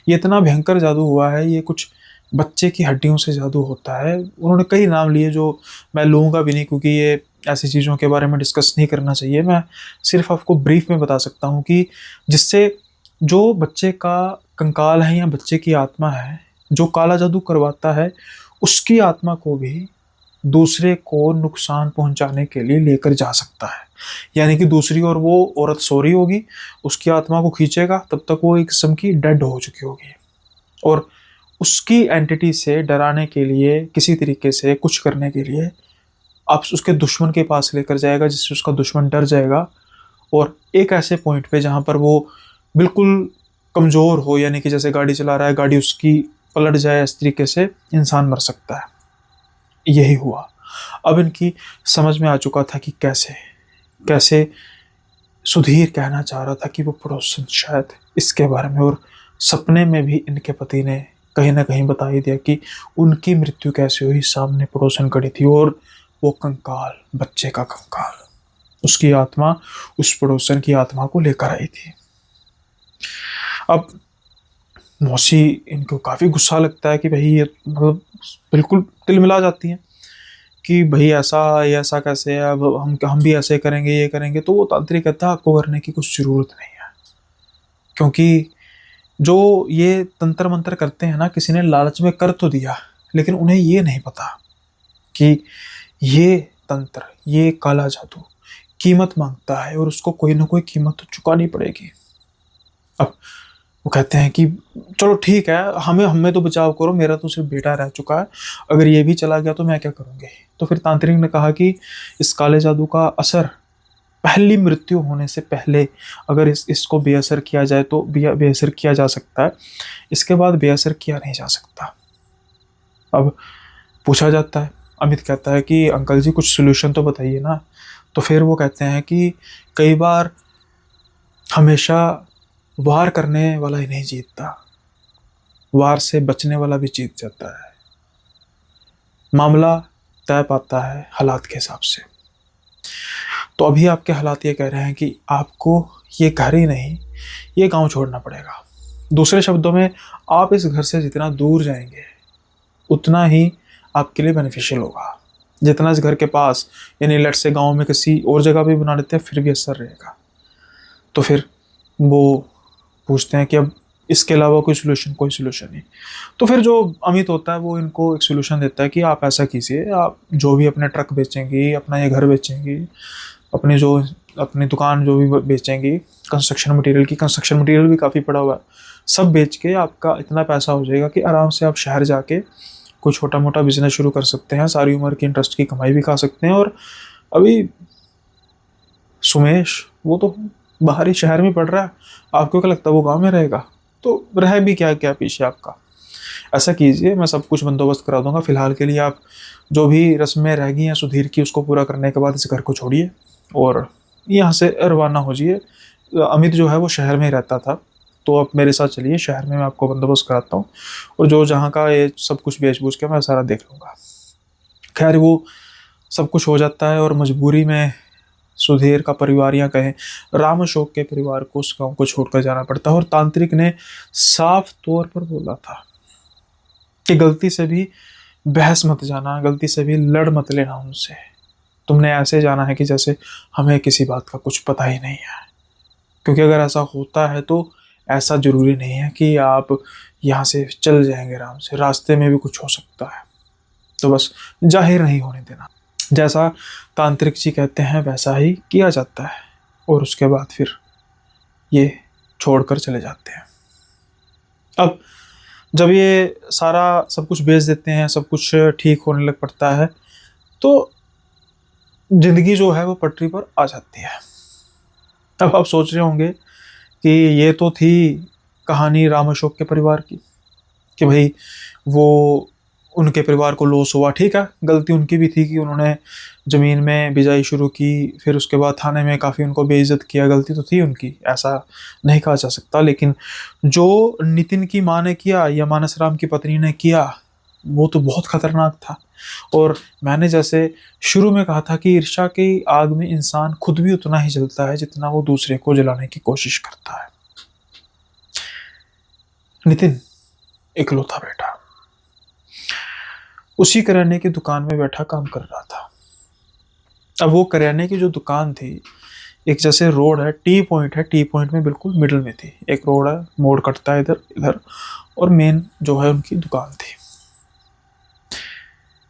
ये इतना भयंकर जादू हुआ है, ये कुछ बच्चे की हड्डियों से जादू होता है। उन्होंने कई नाम लिए जो मैं लूँगा भी नहीं, क्योंकि ये ऐसी चीज़ों के बारे में डिस्कस नहीं करना चाहिए। मैं सिर्फ आपको ब्रीफ में बता सकता हूँ कि जिससे जो बच्चे का कंकाल है या बच्चे की आत्मा है, जो काला जादू करवाता है, उसकी आत्मा को भी दूसरे को नुकसान पहुंचाने के लिए लेकर जा सकता है। यानी कि दूसरी ओर वो औरत सो रही होगी, उसकी आत्मा को खींचेगा, तब तक वो एक किस्म की डेड हो चुकी होगी, और उसकी एंटिटी से डराने के लिए, किसी तरीके से कुछ करने के लिए आप उसके दुश्मन के पास लेकर जाएगा, जिससे उसका दुश्मन डर जाएगा। और एक ऐसे पॉइंट पे जहाँ पर वो बिल्कुल कमज़ोर हो, यानी कि जैसे गाड़ी चला रहा है, गाड़ी उसकी पलट जाए, इस तरीके से इंसान मर सकता है। यही हुआ। अब इनकी समझ में आ चुका था कि कैसे कैसे सुधीर कहना चाह रहा था कि वो पड़ोसन शायद इसके बारे में और सपने में भी इनके पति ने कहीं ना कहीं बता ही दिया कि उनकी मृत्यु कैसे हुई। सामने पड़ोसन खड़ी थी और वो कंकाल, बच्चे का कंकाल, उसकी आत्मा उस पड़ोसन की आत्मा को लेकर आई थी। अब मौसी इनको काफी गुस्सा लगता है कि भाई ये मतलब बिल्कुल तिलमिला जाती हैं कि भाई ऐसा, ये ऐसा कैसे है, अब हम भी ऐसे करेंगे, ये करेंगे। तो वो तांत्रिक कहता है आपको करने की कुछ जरूरत नहीं है, क्योंकि जो ये तंत्र मंत्र करते हैं ना, किसी ने लालच में कर तो दिया, लेकिन उन्हें ये नहीं पता कि ये तंत्र, ये काला जादू कीमत मांगता है और उसको कोई ना कोई कीमत तो चुकानी पड़ेगी। अब वो कहते हैं कि चलो ठीक है, हमें तो बचाव करो, मेरा तो सिर्फ बेटा रह चुका है, अगर ये भी चला गया तो मैं क्या करूँगी। तो फिर तांत्रिक ने कहा कि इस काले जादू का असर पहली मृत्यु होने से पहले अगर इसको बेअसर किया जाए तो बेअसर किया जा सकता है, इसके बाद बेअसर किया नहीं जा सकता। अब पूछा जाता है, अमित कहता है कि अंकल जी कुछ सोल्यूशन तो बताइए ना। तो फिर वो कहते हैं कि कई बार हमेशा वार करने वाला ही नहीं जीतता, वार से बचने वाला भी जीत जाता है। मामला तय पाता है हालात के हिसाब से। तो अभी आपके हालात ये कह रहे हैं कि आपको ये घर ही नहीं, ये गांव छोड़ना पड़ेगा। दूसरे शब्दों में, आप इस घर से जितना दूर जाएंगे उतना ही आपके लिए बेनिफिशियल होगा। जितना इस घर के पास, यानी लेट से गांव में किसी और जगह भी बना लेते हैं फिर भी असर रहेगा। तो फिर वो पूछते हैं कि अब इसके अलावा कोई सोल्यूशन नहीं। तो फिर जो अमित होता है वो इनको एक सोल्यूशन देता है कि आप ऐसा कीजिए, आप जो भी अपने ट्रक बेचेंगी, अपना ये घर बेचेंगी, अपनी दुकान जो भी बेचेंगी, कंस्ट्रक्शन मटेरियल भी काफ़ी पड़ा हुआ है, सब बेच के आपका इतना पैसा हो जाएगा कि आराम से आप शहर जाके कोई छोटा मोटा बिजनेस शुरू कर सकते हैं, सारी उम्र की इंटरेस्ट की कमाई भी खा सकते हैं। और अभी सुमेश वो तो बाहरी शहर में पढ़ रहा है, आपको क्या लगता है वो गांव में रहेगा? तो रह भी क्या क्या पीछे आपका। ऐसा कीजिए, मैं सब कुछ बंदोबस्त करा दूंगा, फिलहाल के लिए आप जो भी रस्में रह गई हैं सुधीर की उसको पूरा करने के बाद इस घर को छोड़िए और यहाँ से रवाना हो जाइए। अमित जो है वो शहर में ही रहता था, तो आप मेरे साथ चलिए, शहर में मैं आपको बंदोबस्त कराता हूँ और जो जहाँ का ये सब कुछ बेच बूझ के मैं सारा देख लूँगा। खैर वो सब कुछ हो जाता है और मजबूरी में सुधीर का परिवार, या कहें राम अशोक के परिवार को, उस गांव को छोड़कर जाना पड़ता है। और तांत्रिक ने साफ तौर पर बोला था कि गलती से भी बहस मत जाना, गलती से भी लड़ मत लेना उनसे, तुमने ऐसे जाना है कि जैसे हमें किसी बात का कुछ पता ही नहीं है। क्योंकि अगर ऐसा होता है तो ऐसा जरूरी नहीं है कि आप यहाँ से चल जाएंगे आराम से, रास्ते में भी कुछ हो सकता है। तो बस जाहिर नहीं होने देना। जैसा तांत्रिक जी कहते हैं वैसा ही किया जाता है और उसके बाद फिर ये छोड़कर चले जाते हैं। अब जब ये सारा सब कुछ बेच देते हैं, सब कुछ ठीक होने लग पड़ता है, तो जिंदगी जो है वो पटरी पर आ जाती है। अब आप सोच रहे होंगे कि ये तो थी कहानी राम अशोक के परिवार की, कि भाई वो उनके परिवार को लॉस हुआ, ठीक है, गलती उनकी भी थी कि उन्होंने ज़मीन में बिजाई शुरू की, फिर उसके बाद थाने में काफ़ी उनको बेइज्जत किया, गलती तो थी उनकी, ऐसा नहीं कहा जा सकता। लेकिन जो नितिन की माँ ने किया या मानस राम की पत्नी ने किया वो तो बहुत खतरनाक था। और मैंने जैसे शुरू में कहा था कि ईर्ष्या की आग में इंसान खुद भी उतना ही जलता है जितना वो दूसरे को जलाने की कोशिश करता है। नितिन इकलौता बेटा उसी करियाने की दुकान में बैठा काम कर रहा था। अब वो करियाने की जो दुकान थी, एक जैसे रोड है, टी पॉइंट है, टी पॉइंट में बिल्कुल मिडल में थी, एक रोड है, मोड़ कटता है इधर इधर, और मेन जो है उनकी दुकान थी।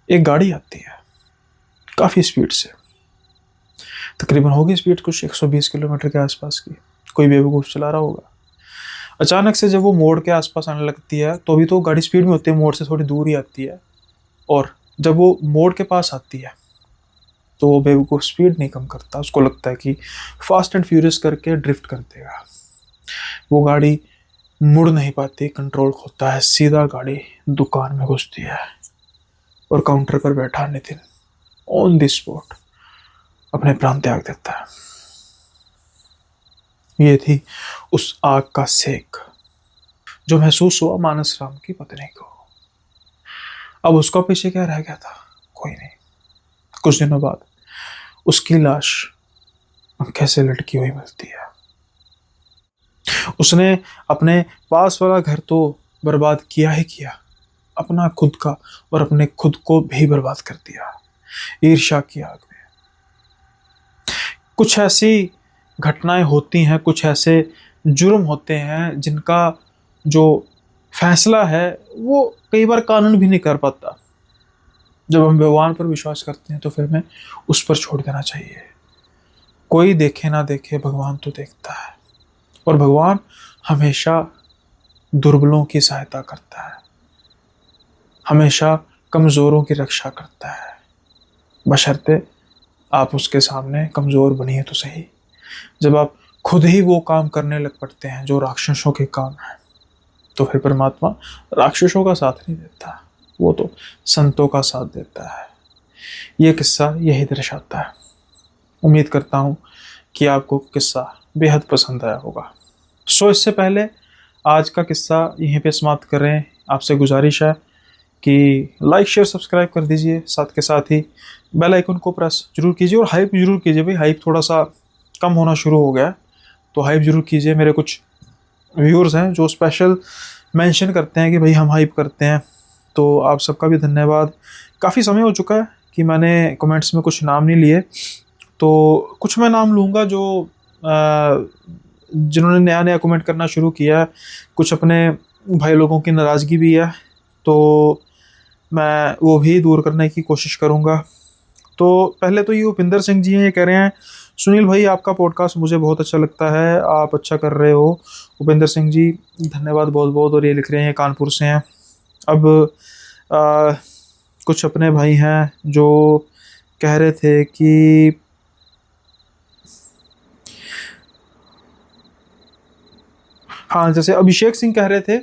एक गाड़ी आती है काफ़ी स्पीड से, तकरीबन होगी स्पीड कुछ 120 किलोमीटर के आसपास की, कोई बेवकूफ़ चला रहा होगा। अचानक से जब वो मोड़ के आसपास आने लगती है, तो अभी तो गाड़ी स्पीड में होती है, मोड़ से थोड़ी दूर ही आती है, और जब वो मोड़ के पास आती है तो वो बेवकूफ़ स्पीड नहीं कम करता, उसको लगता है कि फास्ट एंड फ्यूरियस करके ड्रिफ्ट कर देगा। वो गाड़ी मुड़ नहीं पाती, कंट्रोल खोता है, सीधा गाड़ी दुकान में घुसती है और काउंटर पर बैठा नितिन ऑन द स्पॉट अपने प्राण त्याग देता है। ये थी उस आग का सेक जो महसूस हुआ मानस राम की पत्नी को। अब उसका पीछे क्या रह गया था, कोई नहीं। कुछ दिनों बाद उसकी लाश कैसे लटकी हुई मिलती है। उसने अपने पास वाला घर तो बर्बाद किया ही किया, अपना खुद का और अपने खुद को भी बर्बाद कर दिया ईर्ष्या की आग में। कुछ ऐसी घटनाएं होती हैं, कुछ ऐसे जुर्म होते हैं जिनका जो फैसला है वो कई बार कानून भी नहीं कर पाता। जब हम भगवान पर विश्वास करते हैं तो फिर हमें उस पर छोड़ देना चाहिए। कोई देखे ना देखे, भगवान तो देखता है, और भगवान हमेशा दुर्बलों की सहायता करता है, हमेशा कमज़ोरों की रक्षा करता है, बशर्ते आप उसके सामने कमज़ोर बनिए तो सही। जब आप खुद ही वो काम करने लग पड़ते हैं जो राक्षसों के काम है, तो फिर परमात्मा राक्षसों का साथ नहीं देता, वो तो संतों का साथ देता है। ये किस्सा यही दर्शाता है। उम्मीद करता हूँ कि आपको किस्सा बेहद पसंद आया होगा। इससे पहले आज का किस्सा यहीं पे समाप्त करें। आपसे गुजारिश है कि लाइक शेयर सब्सक्राइब कर दीजिए, साथ के साथ ही बेल आइकन को प्रेस जरूर कीजिए और हाइप जरूर कीजिए। भाई हाइप थोड़ा सा कम होना शुरू हो गया है, तो हाइप जरूर कीजिए। मेरे कुछ व्यूअर्स हैं जो स्पेशल मेंशन करते हैं कि भाई हम हाइप करते हैं, तो आप सबका भी धन्यवाद। काफ़ी समय हो चुका है कि मैंने कमेंट्स में कुछ नाम नहीं लिए, तो कुछ मैं नाम लूँगा जो जिन्होंने नया नया कमेंट करना शुरू किया है। कुछ अपने भाई लोगों की नाराज़गी भी है, तो मैं वो भी दूर करने की कोशिश करूँगा। तो पहले तो ये उपिंदर सिंह जी हैं, ये कह रहे हैं सुनील भाई आपका पॉडकास्ट मुझे बहुत अच्छा लगता है, आप अच्छा कर रहे हो। उपिंदर सिंह जी धन्यवाद बहुत बहुत। और ये लिख रहे हैं कानपुर से हैं। अब आ, कुछ अपने भाई हैं जो कह रहे थे कि हाँ, जैसे अभिषेक सिंह कह रहे थे,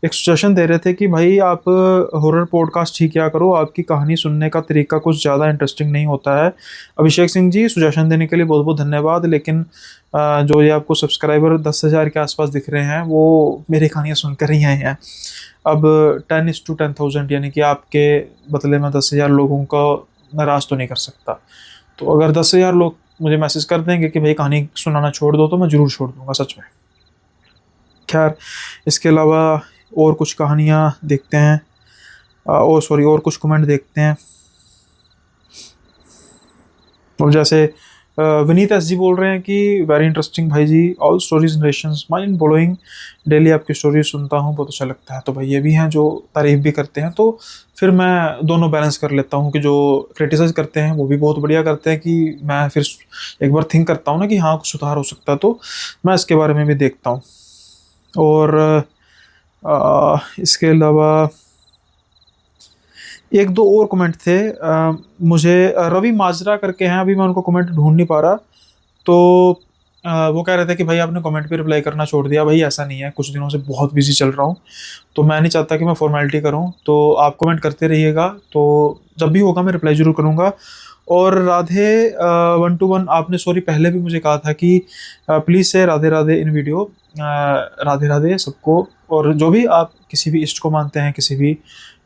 एक सजेशन दे रहे थे कि भाई आप हॉरर पॉडकास्ट ही क्या करो, आपकी कहानी सुनने का तरीका कुछ ज़्यादा इंटरेस्टिंग नहीं होता है। अभिषेक सिंह जी सजेशन देने के लिए बहुत बहुत धन्यवाद। लेकिन जो ये आपको सब्सक्राइबर 10,000 के आसपास दिख रहे हैं वो मेरी कहानियाँ सुनकर ही आए हैं। अब 10:10,000 यानी कि आपके बदले में 10,000 लोगों को नाराज़ तो नहीं कर सकता। तो अगर 10,000 लोग मुझे मैसेज कर देंगे कि भाई कहानी सुनाना छोड़ दो, तो मैं ज़रूर छोड़ दूँगा, सच में। खैर, इसके अलावा और कुछ कहानियाँ देखते हैं, और कुछ कमेंट देखते हैं। और जैसे विनीत एस जी बोल रहे हैं कि वेरी इंटरेस्टिंग भाई जी, all stories narrations mind blowing, daily आपकी स्टोरी सुनता हूँ, बहुत अच्छा लगता है। तो भाई ये भी हैं जो तारीफ भी करते हैं, तो फिर मैं दोनों बैलेंस कर लेता हूँ कि जो क्रिटिसाइज करते हैं वो भी बहुत बढ़िया करते हैं, कि मैं फिर एक बार थिंक करता हूँ ना कि हाँ कुछ सुधार हो सकता है, तो मैं इसके बारे में भी देखता हूँ। और इसके अलावा एक दो और कमेंट थे, मुझे रवि माजरा करके हैं, अभी मैं उनको कमेंट ढूंढ नहीं पा रहा। तो वो कह रहे थे कि भाई आपने कमेंट पे रिप्लाई करना छोड़ दिया। भाई ऐसा नहीं है, कुछ दिनों से बहुत बिजी चल रहा हूँ, तो मैं नहीं चाहता कि मैं फॉर्मेलिटी करूँ। तो आप कमेंट करते रहिएगा, तो जब भी होगा मैं रिप्लाई ज़रूर करूँगा। और राधे 1 to 1 आपने सॉरी पहले भी मुझे कहा था कि प्लीज़ से राधे राधे इन वीडियो। राधे राधे सबको। और जो भी आप किसी भी इष्ट को मानते हैं, किसी भी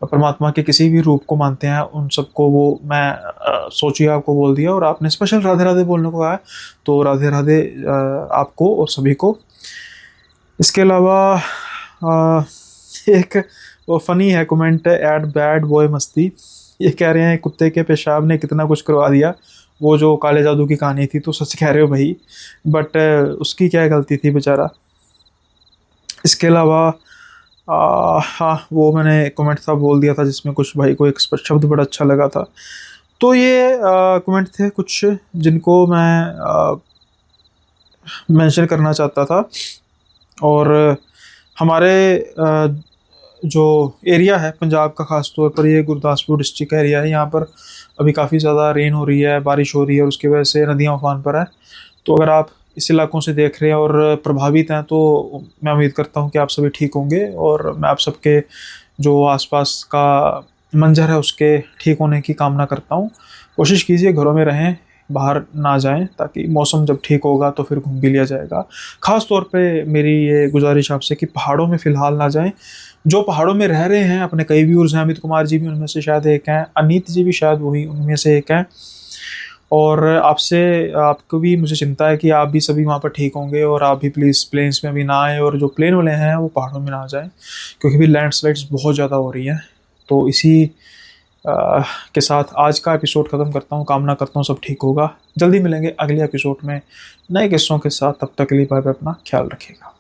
परमात्मा के किसी भी रूप को मानते हैं, उन सबको वो मैं सोचिए आपको बोल दिया, और आपने स्पेशल राधे राधे बोलने को कहा है, तो राधे राधे आपको और सभी को। इसके अलावा एक वो फनी है कमेंट, एड बैड बॉय मस्ती, ये कह रहे हैं कुत्ते के पेशाब ने कितना कुछ करवा दिया। वो जो काले जादू की कहानी थी, तो सच कह रहे हो भाई, बट उसकी क्या गलती थी बेचारा। इसके अलावा हाँ, वो मैंने कमेंट था बोल दिया था जिसमें कुछ भाई को एक शब्द बड़ा अच्छा लगा था। तो ये कमेंट थे कुछ जिनको मैं मेंशन करना चाहता था। और हमारे जो एरिया है पंजाब का, ख़ास तौर पर ये गुरदासपुर डिस्ट्रिक्ट का एरिया है, यहाँ पर अभी काफ़ी ज़्यादा रेन हो रही है, बारिश हो रही है, और उसकी वजह से नदियाँ उफान पर है। तो अगर आप इस इलाकों से देख रहे हैं और प्रभावित हैं, तो मैं उम्मीद करता हूँ कि आप सभी ठीक होंगे, और मैं आप सबके जो आसपास का मंजर है उसके ठीक होने की कामना करता हूँ। कोशिश कीजिए घरों में रहें, बाहर ना जाएं, ताकि मौसम जब ठीक होगा तो फिर घूम भी लिया जाएगा। ख़ास तौर पे मेरी ये गुजारिश आपसे कि पहाड़ों में फ़िलहाल ना जाएं। जो पहाड़ों में रह रहे हैं, अपने कई व्यूअर्स हैं, अमित कुमार जी भी उनमें से शायद एक हैं, अनीत जी भी शायद वही उनमें से एक हैं। और आपसे आपको भी मुझे चिंता है कि आप भी सभी वहाँ पर ठीक होंगे, और आप भी प्लीज़ प्लेन्स में अभी ना आएँ, और जो प्लेन वाले हैं वो पहाड़ों में ना जाएँ, क्योंकि अभी लैंडस्लाइड्स बहुत ज़्यादा हो रही हैं। तो इसी के साथ आज का एपिसोड ख़त्म करता हूँ। कामना करता हूँ सब ठीक होगा। जल्दी मिलेंगे अगले एपिसोड में नए किस्सों के साथ। तब तक के लिए बाय बाय, अपना ख्याल रखिएगा।